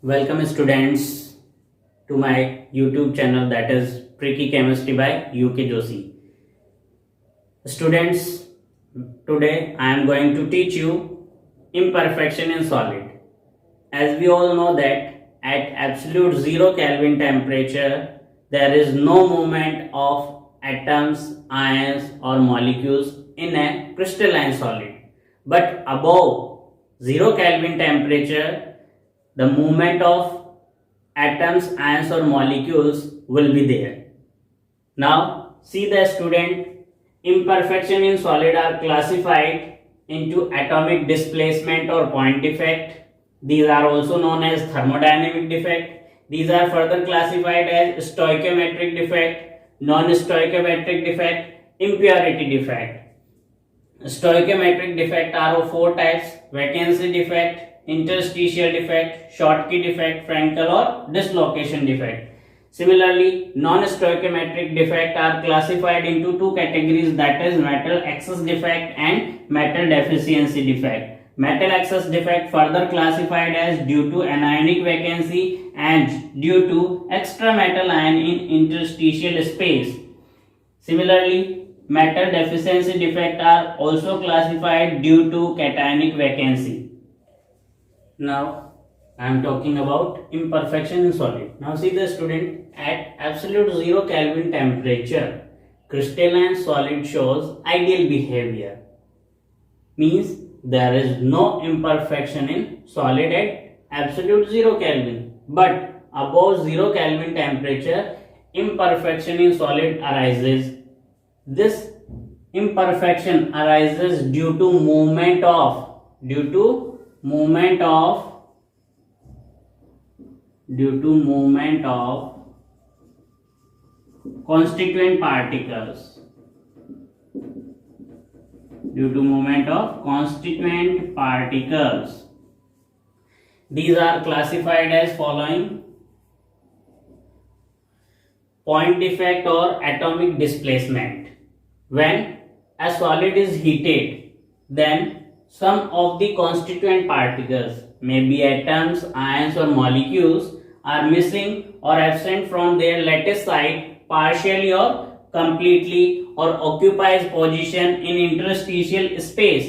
Welcome students to my YouTube channel, that is Tricky Chemistry by UK Joshi. Students, today I am going to teach you imperfection in solid. As we all know that at absolute 0 Kelvin temperature there is no movement of atoms, ions or molecules in a crystalline solid. But above 0 Kelvin temperature the movement of atoms, ions or molecules will be there. Now see the student, imperfection in solid are classified into atomic displacement or point defect. These are also known as thermodynamic defect. These are further classified as stoichiometric defect, non-stoichiometric defect, impurity defect. Stoichiometric defect are of 4 types: vacancy defect, interstitial defect, Schottky defect, Frankel or dislocation defect. Similarly, non-stoichiometric defect are classified into 2 categories, that is metal excess defect and metal deficiency defect. Metal excess defect further classified as due to anionic vacancy and due to extra metal ion in interstitial space. Similarly, metal deficiency defect are also classified due to cationic vacancy. Now I am talking about imperfection in solid. Now see the student, at absolute 0 Kelvin temperature crystalline solid shows ideal behavior, means there is no imperfection in solid at absolute 0 Kelvin, but above 0 Kelvin temperature imperfection in solid arises. This imperfection arises due to movement of constituent particles. These are classified as following: point defect or atomic displacement. When a solid is heated, then some of the constituent particles, maybe atoms, ions or molecules, are missing or absent from their lattice site partially or completely, or occupies position in interstitial space.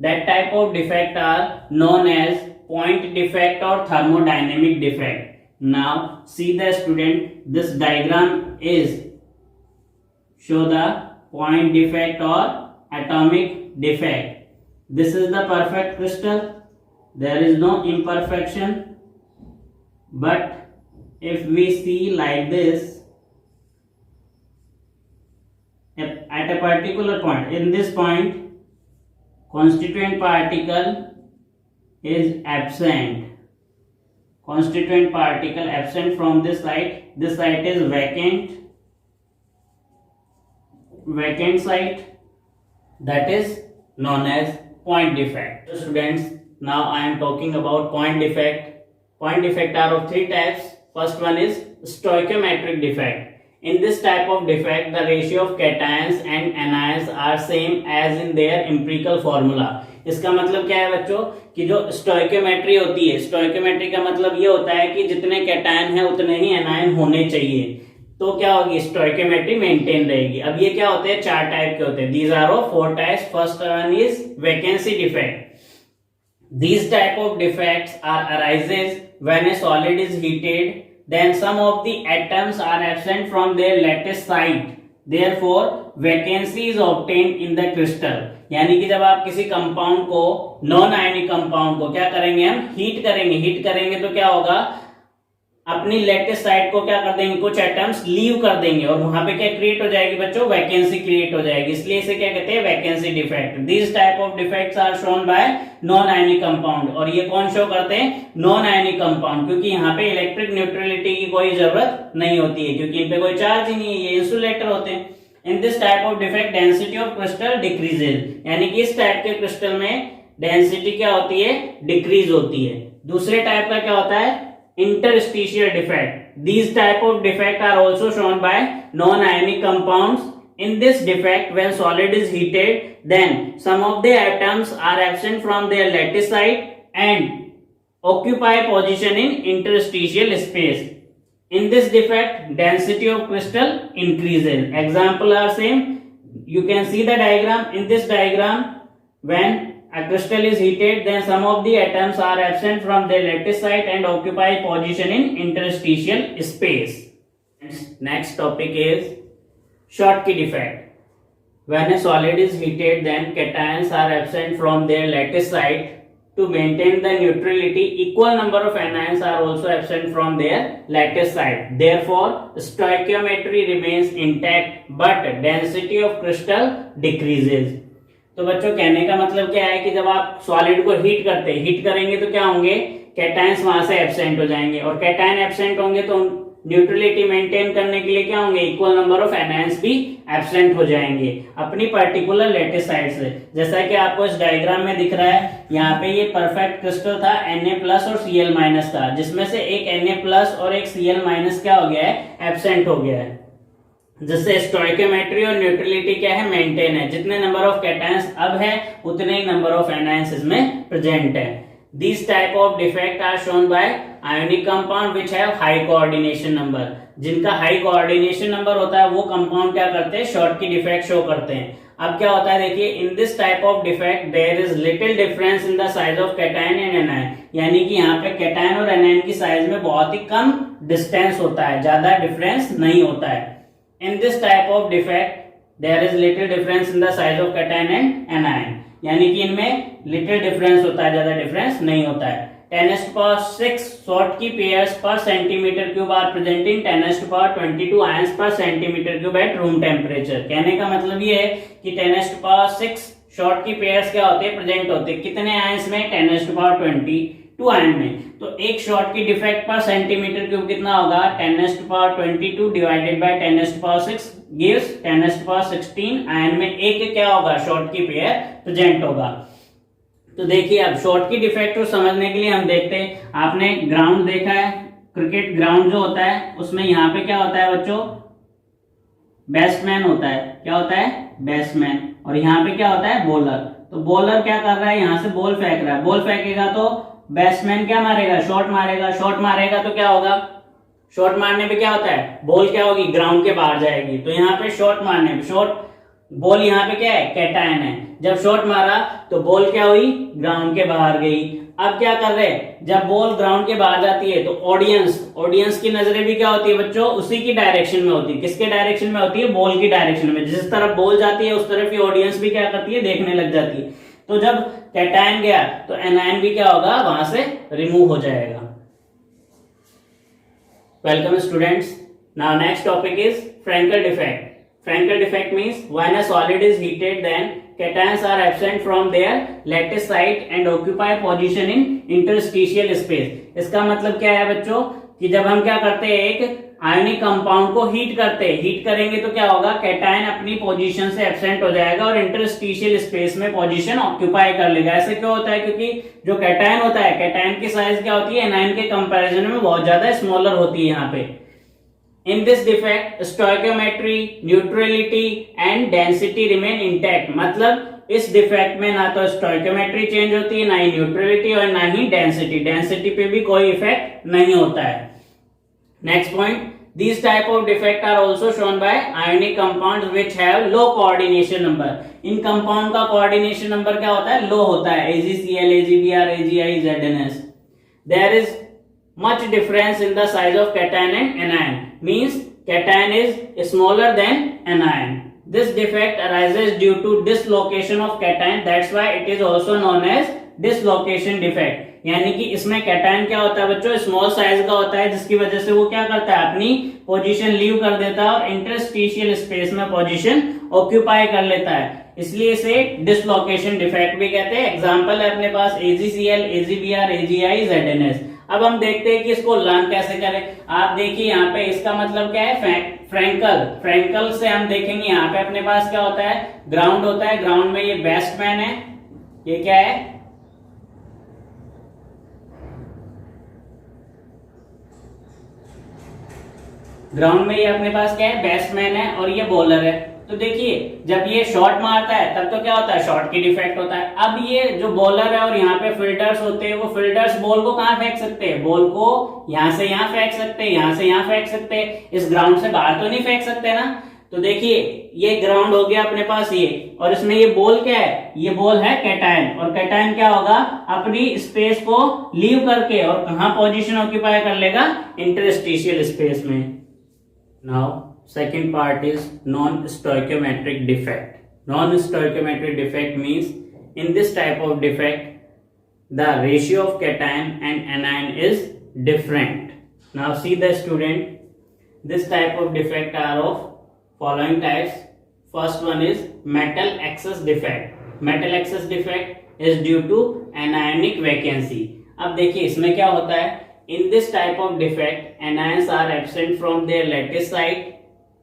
That type of defect are known as point defect or thermodynamic defect. Now see the student, this diagram is show the point defect or atomic defect. This is the perfect crystal, there is no imperfection. But if we see like this, at a particular point, in this point constituent particle is absent, from this site. This site is vacant site, that is known as point defect. So students, now I am talking about point defect. Point defect are of 3 types. First one is stoichiometric defect. In this type of defect, the ratio of cations and anions are same as in their empirical formula. इसका मतलब क्या है बच्चों, कि जो stoichiometry होती है, stoichiometry का मतलब ये होता है कि जितने कैटायन है उतने ही एनायन होने चाहिए, तो क्या होगी, स्टोइकियोमेट्री मेंटेन रहेगी. अब ये क्या होते हैं, 4 टाइप के होते हैं. These are of 4 types. First one is vacancy defect. These type of defects are arises when a solid is heated, then some of the atoms are absent from their lattice site, therefore vacancy is obtained in the crystal. यानी कि जब आप किसी compound को, non ionic compound को क्या करेंगे, हम हीट करेंगे तो क्या होगा, अपनी लेटेस्ट साइड को क्या कर देंगे, कुछ एटम्स लीव कर देंगे और वहां पे क्या क्रिएट हो जाएगी बच्चों, वैकेंसी क्रिएट हो जाएगी. इसलिए इसे क्या कहते हैं, vacancy defect. This type of defects are shown by non ionic compound. और ये कौन शो करते हैं, नॉन आयनिक कंपाउंड, क्योंकि यहाँ पे इलेक्ट्रिक न्यूट्रलिटी की कोई जरूरत नहीं होती है, क्योंकि इन पे कोई चार्ज ही नहीं है, ये इंसुलेटर होते हैं. इन this type of defect density of crystal decreases, यानी कि इस टाइप के क्रिस्टल में डेंसिटी क्या होती है, डिक्रीज होती है. दूसरे टाइप का क्या होता है, interstitial defect. These type of defect are also shown by non-ionic compounds. In this defect, when solid is heated, then some of the atoms are absent from their lattice site and occupy position in interstitial space. In this defect, density of crystal increases. Example are same. You can see the diagram. In this diagram, when a crystal is heated, then some of the atoms are absent from their lattice site and occupy position in interstitial space. Next topic is Schottky defect. When a solid is heated, then cations are absent from their lattice site. To maintain the neutrality, equal number of anions are also absent from their lattice site. Therefore, stoichiometry remains intact, but density of crystal decreases. तो बच्चों कहने का मतलब क्या है कि जब आप सॉलिड को हीट करेंगे तो क्या होंगे, कैटायंस वहां से एब्सेंट हो जाएंगे, और कैटायन एब्सेंट होंगे तो न्यूट्रलिटी मेंटेन करने के लिए क्या होंगे, इक्वल नंबर ऑफ एनायंस भी एब्सेंट हो जाएंगे अपनी पर्टिकुलर लेटिस साइड से। जैसा कि आपको इस डायग्राम में दिख रहा है, यहाँ पे ये परफेक्ट क्रिस्टल था Na+ और Cl- था, जिसमें से एक Na+ और एक Cl- क्या हो गया है, एब्सेंट हो गया है, जिससे स्टोइकियोमेट्री और न्यूट्रलिटी क्या है, मेंटेन है। जितने नंबर ऑफ कैटायंस अब है उतने ही नंबर ऑफ एनायंस इसमें प्रेजेंट है। These type of defect are shown by ionic compound which have high coordination number. जिनका हाई कोऑर्डिनेशन नंबर होता है वो कंपाउंड क्या करते हैं, शॉर्टकी डिफेक्ट शो करते हैं। अब क्या होता है देखिए, in this type of defect there is little difference in the size of cation and anion, यानी कि यहाँ पे कैटायन और एनायन की साइज में बहुत ही कम डिस्टेंस होता है, ज्यादा डिफरेंस नहीं होता है। In this type of defect there is little difference in the size of cation and anion, यानी कि इनमें लिटिल डिफरेंस होता है, ज्यादा डिफरेंस नहीं होता है। 10⁶ Schottky pairs per centimeter cube are present in 10⁻22 ions per centimeter cube at room temperature. कहने का मतलब ये है कि 10⁶ Schottky pairs क्या होते हैं, प्रेजेंट होते हैं कितने आयंस में, 10⁻22 आयन में। तो एक Schottky डिफेक्ट पर सेंटीमीटर क्यूब कितना होगा, 10⁻22 डिवाइडेड बाय 10⁶ gives 10⁻16 आयन में एक क्या होगा, Schottky पेयर प्रेजेंट होगा। तो देखिए अब शॉर्टकी डिफेक्ट को समझने के लिए हम देखते हैं, आपने ग्राउंड देखा है, क्रिकेट ग्राउंड जो होता है उसमें यहाँ पे क्या होता है बच्चों, बैट्समैन होता है, क्या होता है, बैट्समैन, और यहाँ पे क्या होता है, बॉलर। तो बॉलर क्या कर रहा है, यहाँ से बॉल फेंक रहा है, बॉल फेंकेगा तो बैट्समैन क्या मारेगा, शॉट मारेगा, शॉट मारेगा तो क्या होगा, शॉट मारने पे क्या होता है, बॉल क्या होगी, ग्राउंड के बाहर जाएगी। तो यहाँ पे शॉट मारने पे, शॉट बॉल यहाँ पे क्या है, कैटायन है, जब शॉट मारा तो बॉल क्या हुई, ग्राउंड के बाहर गई। अब क्या कर रहे हैं, जब बॉल ग्राउंड के बाहर जाती है तो ऑडियंस की नजरें भी क्या होती है बच्चों, उसी की डायरेक्शन में होती है, किसके डायरेक्शन में होती है, बॉल की डायरेक्शन में। जिस तरफ बॉल जाती है उस तरफ की ऑडियंस भी क्या करती है, देखने लग जाती है। तो जब कैटायन गया तो एनायन भी क्या होगा, वहां से रिमूव हो जाएगा। Welcome students, now next topic is Frenkel defect. Frankel defect means when a solid is heated, then cations are absent from their lattice site and occupy position in interstitial space. इसका मतलब क्या है बच्चों, कि जब हम क्या करते हैं, एक आयनिक कंपाउंड को हीट करते हैं, हीट करेंगे तो क्या होगा, कैटायन अपनी पोजीशन से एब्सेंट हो जाएगा और इंटरस्टिशियल स्पेस में पोजीशन ऑक्यूपाई कर लेगा। ऐसे क्यों होता है, क्योंकि जो कैटायन होता है, कैटायन की साइज क्या होती है, एनायन के कंपैरिजन में बहुत ज्यादा स्मॉलर होती है यहाँ पे। In this defect, stoichiometry, neutrality and density remain intact. मतलब इस डिफेक्ट में ना तो स्टोइकियोमेट्री चेंज होती है, ना ही न्यूट्रलिटी और ना ही डेंसिटी, डेंसिटी पे भी कोई इफेक्ट नहीं होता है। Next point, these type of defect are also shown by ionic compounds which have low coordination number. In compound का कोऑर्डिनेशन नंबर क्या होता है, लो होता है, AgCl, AgBr, AgI, ZnS. There is much difference in the size of cation and anion, means cation is smaller than anion. This defect arises due to dislocation of cation, that's why it is also known as dislocation defect. यानी कि इसमें cation क्या होता है बच्चों, small size का होता है, जिसकी वजह से वो क्या करता है, अपनी पोजीशन लीव कर देता है और इंटरस्टिशियल स्पेस में पोजीशन ऑक्यूपाई कर लेता है, इसलिए इसे डिसलोकेशन डिफेक्ट भी कहते हैं। एग्जांपल है अपने पास AgCl, AgBr, AgI, ZnS। अब हम देखते हैं कि इसको लर्न कैसे करें। आप देखिए यहाँ पे इसका मतलब क्या है, फ्रैंकल से हम देखेंगे, यहाँ पे अपने पास क्या होता है, ग्राउंड होता है, ग्राउंड में ये बैट्समैन है, ये क्या है, ग्राउंड में ये अपने पास क्या है, बैट्समैन है और ये बॉलर है। तो देखिए जब ये शॉट मारता है तब तो क्या होता है, शॉट की डिफेक्ट होता है। अब ये जो बॉलर है और यहाँ पे फील्डर्स होते हैं, वो फील्डर्स बॉल को कहाँ फेंक सकते हैं, बॉल को यहाँ से यहाँ फेंक सकते हैं, यहाँ से यहाँ फेंक सकते हैं, इस ग्राउंड से बाहर तो नहीं फेंक सकते ना। तो देखिए ये ग्राउंड हो गया अपने पास ये, और इसमें ये बॉल क्या है, ये बॉल है कैटायन, और कैटायन क्या होगा, अपनी स्पेस को लीव करके और कहाँ पोजीशन ऑक्यूपाई कर लेगा, इंटरस्टिशियल स्पेस में। Now second part is non-stoichiometric defect. Non-stoichiometric defect means in this type of defect the ratio of cation and anion is different. Now see the student, this type of defect are of following types. First one is metal excess defect. Metal excess defect is due to anionic vacancy. अब देखिए इसमें क्या होता है, in this type of defect anions are absent from their lattice site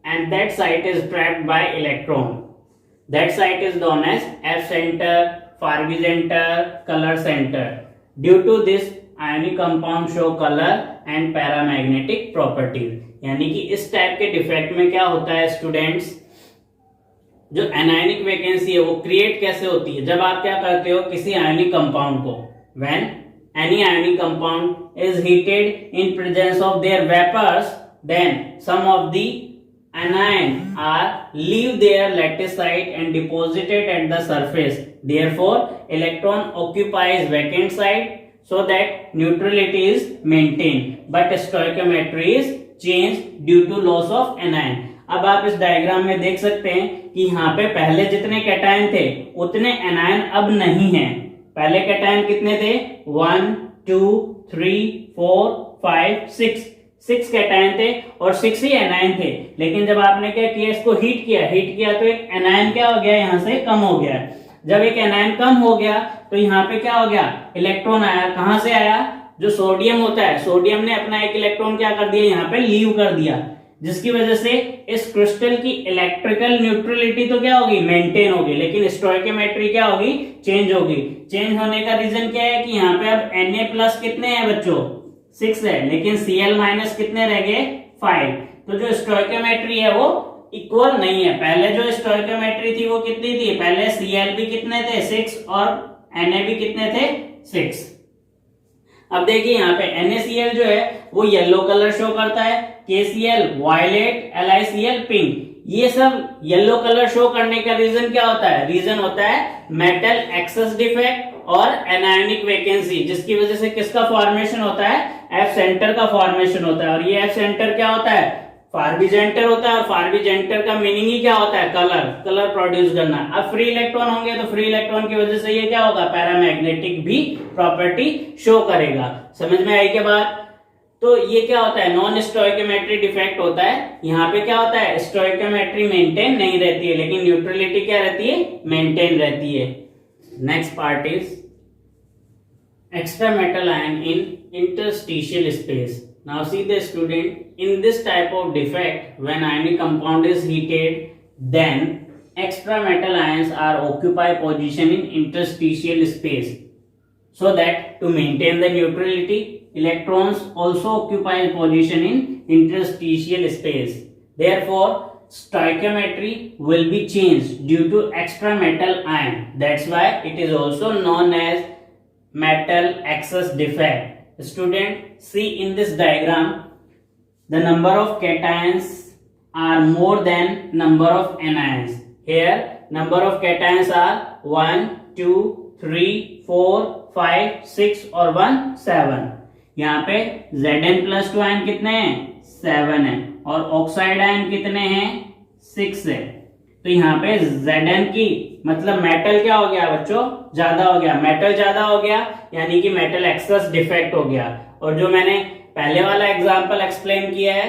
and that site is trapped by electron. That site is known as F center, Farvey center, color center. Due to this ionic compound show color and paramagnetic properties. यानी कि इस type के defect में क्या होता है students, जो anionic vacancy है वो क्रिएट कैसे होती है, जब आप क्या करते हो किसी आयनिक कंपाउंड को, when any ionic compound is heated in presence of their vapours, then some of the anion are leave their lattice site and deposited at the surface. Therefore, electron occupies vacant site so that neutrality is maintained, but stoichiometry is changed due to loss of anion. अब आप इस diagram में देख सकते हैं कि यहाँ पे पहले जितने कैटायन थे उतने एनायन अब नहीं है। पहले कैटायन कितने थे, 1 2 3 4 5 6 कैटायन थे और 6 ही एनायन थे। लेकिन जब आपने क्या किया, इसको हीट किया तो एक एनायन क्या हो गया, यहाँ से कम हो गया। जब एक एनायन कम हो गया तो यहाँ पे क्या हो गया, इलेक्ट्रॉन आया। कहां से आया, जो सोडियम होता है, सोडियम ने अपना एक इलेक्ट्रॉन क्या कर दिया, यहाँ पे लीव कर दिया, जिसकी वजह से इस क्रिस्टल की इलेक्ट्रिकल न्यूट्रलिटी तो क्या होगी, मेंटेन होगी, लेकिन स्टोइकियोमेट्री क्या होगी, चेंज होगी। चेंज होने का रीजन क्या है कि यहाँ पे अब Na+ कितने हैं बच्चों, 6 है, लेकिन Cl- कितने रह गए, 5। तो जो स्टोइकियोमेट्री है वो इक्वल नहीं है। पहले जो स्टोइकियोमेट्री थी वो कितनी थी, पहले Cl भी कितने थे, 6, और Na भी कितने थे, 6। अब देखिए यहाँ पे NaCl जो है वो येलो कलर शो करता है, KCl वायलेट, LiCl पिंक। ये सब येलो कलर शो करने का रीजन क्या होता है, रीजन होता है मेटल एक्सेस डिफेक्ट और एनायनिक वैकेंसी, जिसकी वजह से किसका फॉर्मेशन होता है, एफ सेंटर का फॉर्मेशन होता है। और ये एफ सेंटर क्या होता है, फारबी सेंटर होता है, और फारबी सेंटर का मीनिंग ही क्या होता है, कलर प्रोड्यूस करना। अब फ्री इलेक्ट्रॉन होंगे तो फ्री इलेक्ट्रॉन की वजह से ये क्या होगा, पैरामैग्नेटिक भी प्रॉपर्टी शो करेगा। समझ में आई क्या बात। तो ये क्या होता है, नॉन स्टोइकियोमेट्री डिफेक्ट होता है। यहाँ पे क्या होता है, स्टोइकियोमेट्री मेंटेन नहीं रहती है, लेकिन न्यूट्रलिटी क्या रहती है, मेंटेन रहती है। Next part is extra metal ion in interstitial space. Now see the student, in this type of defect, when ionic compound is heated, then extra metal ions are occupy position in interstitial space, so that to maintain the neutrality, electrons also occupy position in interstitial space. Therefore, stoichiometry will be changed due to extra metal ion. That's why it is also known as metal excess defect. Student, see in this diagram, the number of cations are more than number of anions. Here number of cations are 1 2 3 4 5 6 और 1 7। यहाँ पे Zn+2 ion कितने हैं, 7 है, और oxide ion कितने हैं, 6 है। तो यहाँ पे Zn की मतलब मेटल क्या हो गया बच्चों, ज्यादा हो गया। मेटल ज्यादा हो गया यानी कि मेटल एक्सेस डिफेक्ट हो गया। और जो मैंने पहले वाला एग्जांपल एक्सप्लेन किया है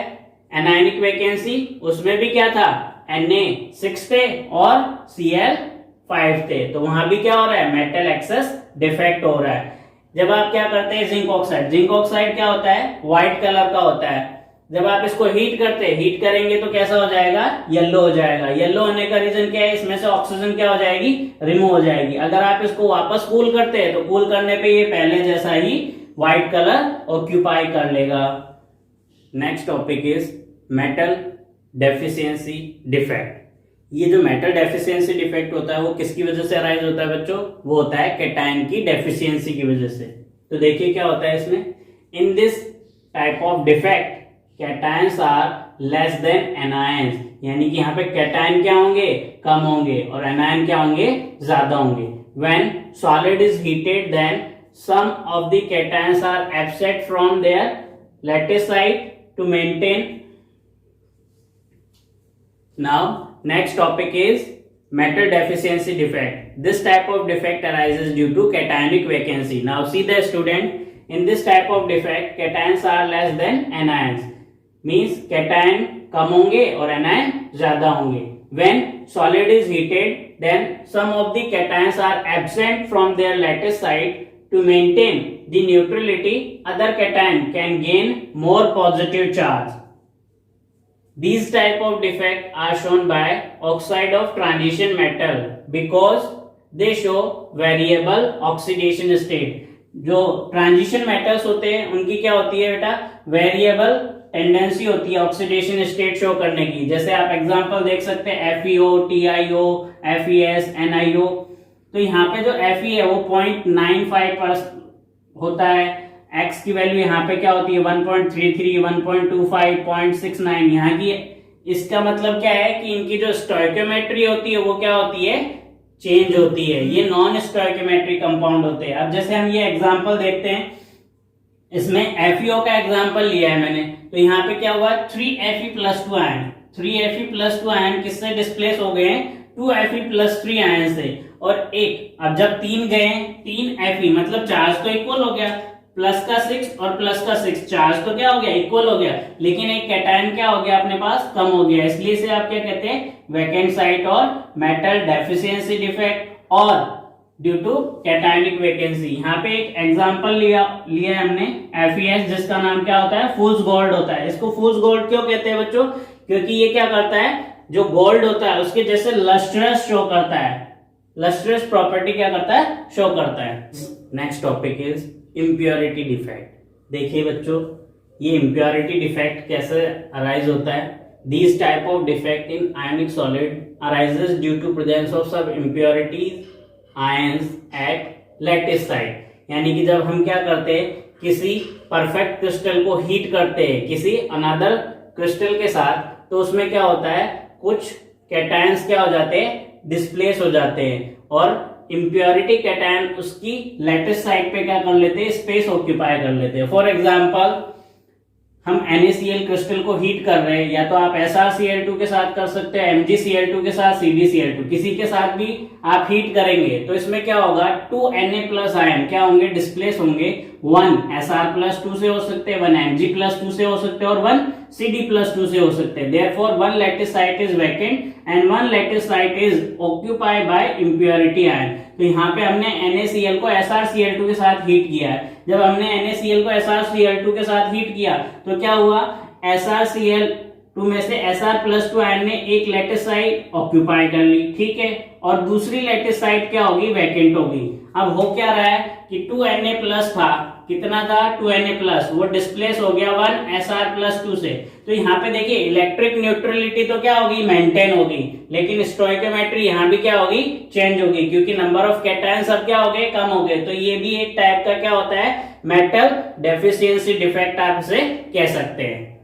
एनायनिक वैकेंसी, उसमें भी क्या था, Na6 थे और Cl5 थे, तो वहां भी क्या हो रहा है, मेटल एक्सेस डिफेक्ट हो रहा है। जब आप क्या करते हैं, जिंक ऑक्साइड क्या होता है, व्हाइट कलर का होता है। जब आप इसको हीट करेंगे तो कैसा हो जाएगा, येलो हो जाएगा। येलो होने का रीजन क्या है, इसमें से ऑक्सीजन क्या हो जाएगी, रिमूव हो जाएगी। अगर आप इसको वापस कूल करते हैं तो कूल करने पे ये पहले जैसा ही व्हाइट कलर ऑक्यूपाई कर लेगा। Next topic is metal deficiency defect. ये जो मेटल डेफिशिएंसी डिफेक्ट होता है वो किसकी वजह से अराइज होता है बच्चों? वो होता है कैटायन की डेफिशिएंसी की वजह से। तो देखिए क्या होता है इसमें, in this type of defect cations are less than anions, यानी कि यहाँ पे कैटायन क्या होंगे? कम होंगे, और एनायन क्या होंगे? ज्यादा होंगे। When solid is heated then some of the cations are absent from their lattice site to maintain. Now next topic is metal deficiency defect. This type of defect arises due to cationic vacancy. Now see the student, in this type of defect cations are less than anions, means cation कम होंगे और anion ज्यादा होंगे। When solid is heated then some of the cations are absent from their lattice site. To maintain the neutrality, other cation can gain more positive charge. These type of defects are shown by oxide of transition metal because they show variable oxidation state. जो transition metals होते हैं उनकी क्या होती है बेटा? Variable tendency होती है ऑक्सीडेशन स्टेट शो करने की। जैसे आप एग्जांपल देख सकते हैं FeO, TiO, FeS, NiO। तो यहाँ पे जो Fe है वो 0.95 होता है, X की वैल्यू यहाँ पे क्या होती है? 1.33, 1.25, 0.69। यहाँ की इसका मतलब क्या है कि इनकी जो स्टोइकियोमेट्री होती है वो क्या होती है? चेंज होती है। ये नॉन स्टोइकियोमेट्रिक कंपाउंड होते हैं। अब जैसे हम ये एग्जांपल देखते हैं, इसमें FeO का एग्जांपल लिया है मैंने, तो यहाँ पे क्या हुआ? 3Fe+2 आयन, 3Fe+2 आयन किससे डिस्प्लेस हो गए हैं? 2Fe+3 आयन से। और एक, अब जब 3 गए, 3Fe मतलब चार्ज तो इक्वल हो गया, प्लस का 6 और प्लस का 6 चार्ज तो क्या हो गया? इक्वल हो गया, लेकिन एक कैटायन क्या हो गया अपने पास? कम हो गया। इसलिए इसे आप क्या कहते हैं? वैकेंट साइट और मेटल डेफिशिएंसी डिफेक्ट और ड्यू टू कैटायनिक वैकेंसी। यहाँ पे एक एग्जांपल लिया हमने FeS, जिसका नाम क्या होता है? फूल्स गोल्ड होता है। इसको फूल्स गोल्ड क्यों कहते हैं बच्चों? क्योंकि ये क्या करता है? जो गोल्ड होता है उसके जैसे लस्ट्रस शो करता है, लस्ट्रस प्रॉपर्टी क्या करता है? शो करता है। Next topic is impurity defect. देखिए बच्चों, ये इम्प्योरिटी डिफेक्ट कैसे अराइज होता है? These type of defect in ionic solid arises due to presence of some impurities ions at lattice site। यानी कि जब हम क्या करते हैं, किसी परफेक्ट क्रिस्टल को हीट करते हैं किसी अनदर क्रिस्टल के साथ, तो उसमें क्या होता है? कुछ कैटायंस क्या हो जाते हैं? डिस्प्लेस हो जाते हैं, और इम्प्योरिटी कैटायन उसकी लैटिस साइड पे क्या कर लेते हैं? स्पेस ऑक्यूपाई कर लेते हैं। फॉर एग्जांपल, हम NaCl क्रिस्टल को हीट कर रहे हैं, या तो आप SrCl2 के साथ कर सकते हैं, MgCl2 के साथ, CdCl2, किसी के साथ भी आप हीट करेंगे तो इसमें क्या होगा? 2Na+ आयन क्या होंगे? डिस्प्लेस होंगे। 1 Sr+2 से हो सकते हैं, 1 Mg+2 से हो सकते हैं, और 1 Cd+2 से हो सकते हैं। Therefore, one lattice site is vacant and one lattice site is occupied by impurity ion। तो यहाँ पे हमने NaCl को SrCl2 के साथ हीट किया है। जब हमने NaCl को SrCl2 के साथ हीट किया तो क्या हुआ? SrCl2 में से Sr+2 आयन ने एक लैटिस साइट ऑक्यूपाई कर ली, ठीक है, और दूसरी लैटिस साइट क्या होगी? वैकेंट होगी। अब हो क्या रहा है कि 2Na+ था, कितना था? 2Na+, वो डिस्प्लेस हो गया 1 Sr+2 से। तो यहाँ पे देखिए इलेक्ट्रिक न्यूट्रलिटी तो क्या होगी? मेंटेन होगी, लेकिन स्टोइकियोमेट्री यहाँ भी क्या होगी? चेंज होगी, क्योंकि नंबर ऑफ कैटायंस अब क्या हो गए? कम हो गए। तो ये भी एक टाइप का क्या होता है? मेटल डेफिशिएंसी डिफेक्ट आप इसे कह सकते हैं।